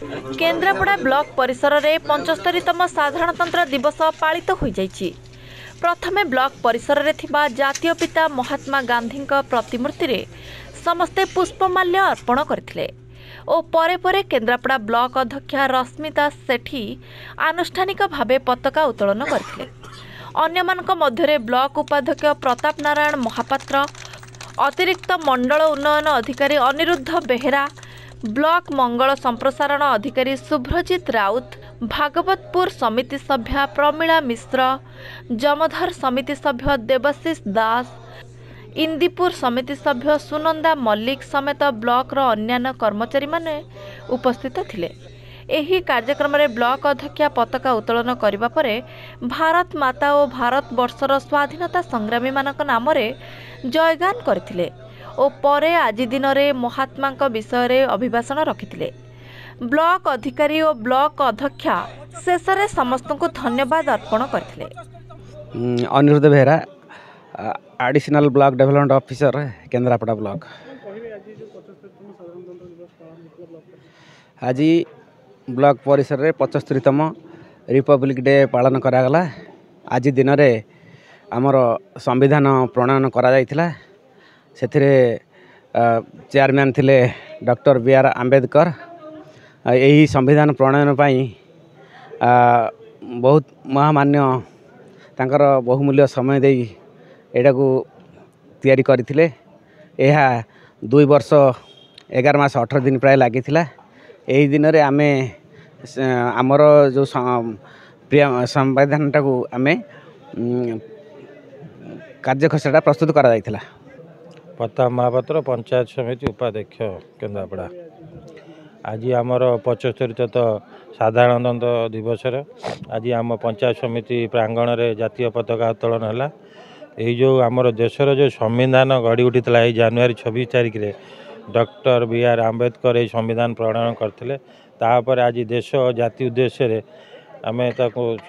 Kendrapara block परिसर में 75तम साधारणतंत्र दिवस पालित हो जाइछि। प्रथमे ब्लॉक परिसर में थिबा जातीय पिता महात्मा गांधी प्रतिमूर्ति रे समस्ते पुष्पमाल्य अर्पण करथिले ओ परे परे केन्द्रापड़ा ब्लॉक अध्यक्षा रश्मिता सेठी आनुष्ठानिक भावे पताका उत्तोलन करथिले। अन्यमानक मध्यरे ब्लॉक उपाध्यक्ष प्रताप नारायण महापात्र, अतिरिक्त मंडल उन्नयन अधिकारी अनिरुद्ध बेहेरा, ब्लॉक मंगल संप्रसारण अधिकारी शुभ्रजित राउत, भागवतपुर समिति सभ्या प्रमीला मिश्र, जमधर समिति सभ्य देवशीष दास, इंदीपुर समिति सभ्य सुनंदा मल्लिक समेत ब्लॉक अन्यान्य कर्मचारी माने उपस्थित थिले। एही कार्यक्रम में ब्लॉक अध्यक्षा पताका उत्तोलन करबा परे भारत माता और भारत वर्षर स्वाधीनता संग्रामी मानक नाम रे जयगान करथिले ओ परे आज दिन रे महात्मा विषय रे अभिभाषण रखिथिले। ब्लॉक अधिकारी और ब्लॉक अध्यक्षा शेष रे समस्त को धन्यवाद अर्पण करथिले। Anirudh Behera, additional block development officer Kendrapara block. आज ब्लॉक परिसर में 75तम रिपब्लिक डे पालन करागला। आज दिन में आमर संविधान प्रणयन करा जायतिला। सेथिरे चेयरमैन थिले डॉक्टर बी.आर. आंबेडकर। यही संविधान प्रणयन पाई बहुत महामान्य तांकर बहुमूल्य समय दे एटा को तैयारी करथिले। एहा 2 वर्ष 11 मास 18 दिन प्राय लागिथिला। यही दिन में आमे आमर जो संविधान टाकू आमे कार्यखसड़ा प्रस्तुत करा जायतिला। प्रताप महापात्र, पंचायत समिति उपाध्यक्ष केन्द्रापड़ा। आज आमर 75तम साधारणतंत्र दिवस आज आम पंचायत समिति प्रांगण में जातीय पताका उत्तोलन है। यही जो आमर देशर जो संविधान गढ़ी उठी जनवरी 26 तारिख में डॉक्टर बी.आर. आंबेडकर ये संविधान प्रणयन करते। तापर आज देश जाति उद्देश्य आम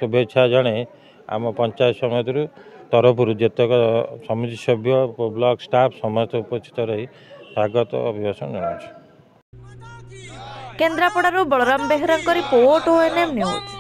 शुभेच्छा जणे आम पंचायत समिति तरफ जेतक समिति सभ्य ब्लॉक स्टाफ समस्त उपस्थित रही स्वागत अभिभाषण जनाऊँ। केन्द्रापड़ारू Balaram Behera report ONM news.